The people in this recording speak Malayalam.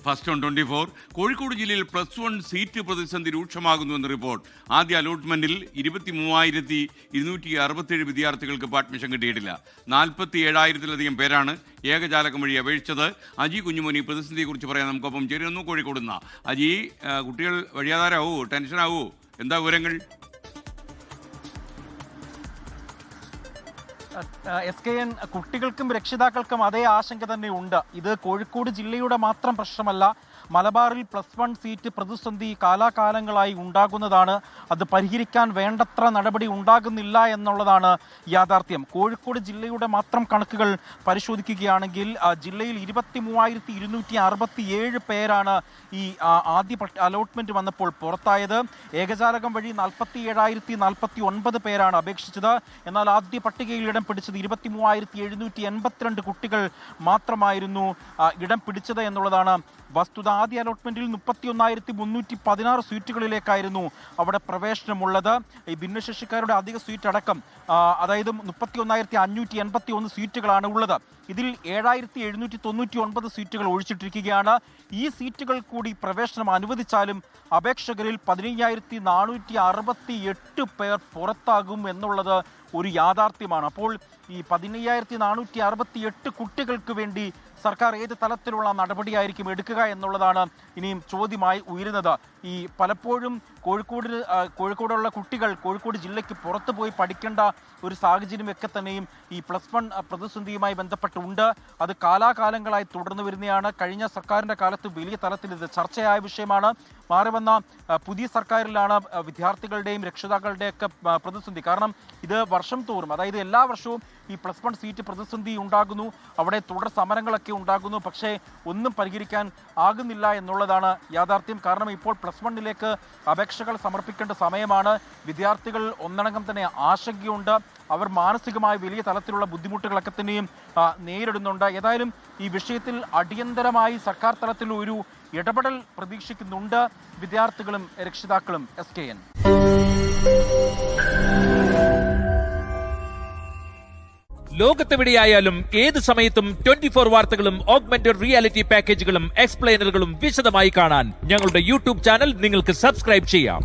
First on 24. കോഴിക്കോട് ജില്ലയിൽ +1 സീറ്റ് പ്രതിസന്ധി രൂക്ഷമാകുന്നുവെന്ന് റിപ്പോർട്ട്. ആദ്യ അലോട്ട്മെന്റിൽ 23,267 വിദ്യാർത്ഥികൾക്ക് അഡ്മിഷൻ കിട്ടിയിട്ടില്ല. 47,000-ലധികം പേരാണ് ഏകജാലകം വഴി അപേക്ഷിച്ചത്. അജി കുഞ്ഞുമോനി പ്രതിസന്ധിയെക്കുറിച്ച് പറയാൻ നമുക്കൊപ്പം ചേരുന്നു കോഴിക്കോട് നിന്ന്. അജി, കുട്ടികൾ വഴിയാധാരാവോ, ടെൻഷനാവോ, എന്താ വിവരങ്ങൾ? SKN, കുട്ടികൾക്കും രക്ഷിതാക്കൾക്കും അതേ ആശങ്ക തന്നെ ഉണ്ട്. ഇത് കോഴിക്കോട് ജില്ലയുടെ മാത്രം പ്രശ്നമല്ല. മലബാറിൽ +1 സീറ്റ് പ്രതിസന്ധി കാലാകാലങ്ങളായി ഉണ്ടാകുന്നതാണ്. അത് പരിഹരിക്കാൻ വേണ്ടത്ര നടപടി ഉണ്ടാകുന്നില്ല എന്നുള്ളതാണ് യാഥാർത്ഥ്യം. കോഴിക്കോട് ജില്ലയുടെ മാത്രം കണക്കുകൾ പരിശോധിക്കുകയാണെങ്കിൽ ജില്ലയിൽ 23,267 പേരാണ് ഈ ആദ്യ അലോട്ട്മെന്റ് വന്നപ്പോൾ പുറത്തായത്. ഏകജാലകം വഴി 47,049 പേരാണ് അപേക്ഷിച്ചത്. എന്നാൽ ആദ്യ പട്ടികയിൽ ഇടം പിടിച്ചത് 23,782 കുട്ടികൾ മാത്രമായിരുന്നു ഇടം പിടിച്ചത് എന്നുള്ളതാണ് വസ്തുത. ആദ്യ അലോട്ട്മെന്റിൽ 31,316 സീറ്റുകളിലേക്കായിരുന്നു അവിടെ പ്രവേശനമുള്ളത്. ഈ ഭിന്നശേഷിക്കാരുടെ അധിക സീറ്റ് അടക്കം അതായത് 31,581 സീറ്റുകളാണ് ഉള്ളത്. ഇതിൽ 7,799 സീറ്റുകൾ ഒഴിച്ചിട്ടിരിക്കുകയാണ്. ഈ സീറ്റുകൾ കൂടി പ്രവേശനം അനുവദിച്ചാലും അപേക്ഷകരിൽ 15,468 പേർ പുറത്താകും എന്നുള്ളത് ഒരു യാഥാർത്ഥ്യമാണ്. അപ്പോൾ ഈ 15,468 കുട്ടികൾക്ക് വേണ്ടി സർക്കാർ ഏത് തലത്തിലുള്ള നടപടിയായിരിക്കും എടുക്കുക എന്നുള്ളതാണ് ഇനിയും ചോദ്യമായി ഉയരുന്നത്. ഈ പലപ്പോഴും കോഴിക്കോടുള്ള കുട്ടികൾ കോഴിക്കോട് ജില്ലയ്ക്ക് പുറത്തു പോയി പഠിക്കേണ്ട ഒരു സാഹചര്യമൊക്കെ തന്നെയും ഈ +1 പ്രതിസന്ധിയുമായി ബന്ധപ്പെട്ടുണ്ട്. അത് കാലാകാലങ്ങളായി തുടർന്നു വരുന്നതാണ്. കഴിഞ്ഞ സർക്കാരിൻ്റെ കാലത്ത് വലിയ തലത്തിൽ ഇത് ചർച്ചയായ വിഷയമാണ്. മാറി വന്ന പുതിയ സർക്കാരിലാണ് വിദ്യാർത്ഥികളുടെയും രക്ഷിതാക്കളുടെയൊക്കെ പ്രതിസന്ധി. കാരണം ഇത് വർഷം തോറും, അതായത് എല്ലാ വർഷവും ഈ +1 സീറ്റ് പ്രതിസന്ധി ഉണ്ടാകുന്നു. അവിടെ തുടർ സമരങ്ങളൊക്കെ ഉണ്ടാകുന്നു. പക്ഷേ ഒന്നും പരിഹരിക്കാൻ ആകുന്നില്ല എന്നുള്ളതാണ് യാഥാർത്ഥ്യം. കാരണം ഇപ്പോൾ +1ലേക്ക് അപേക്ഷകൾ സമർപ്പിക്കേണ്ട സമയമാണ്. വിദ്യാർത്ഥികൾ ഒന്നടങ്കം തന്നെ ആശങ്കയുണ്ട്. അവർ മാനസികമായി വലിയ തലത്തിലുള്ള ബുദ്ധിമുട്ടുകളൊക്കെ തന്നെയും നേരിടുന്നുണ്ട്. ഏതായാലും ഈ വിഷയത്തിൽ അടിയന്തരമായി സർക്കാർ തലത്തിൽ ഒരു ഇടപെടൽ പ്രതീക്ഷിക്കുന്നുണ്ട് വിദ്യാർത്ഥികളും രക്ഷിതാക്കളും. SKN. ലോകത്തെവിടെയായാലും ഏത് സമയത്തും 24 വാർത്തകളും ഓഗ്മെന്റഡ് റിയാലിറ്റി പാക്കേജുകളും എക്സ്പ്ലെയിനറുകളും വിശദമായി കാണാൻ ഞങ്ങളുടെ യൂട്യൂബ് ചാനൽ നിങ്ങൾക്ക് സബ്സ്ക്രൈബ് ചെയ്യാം.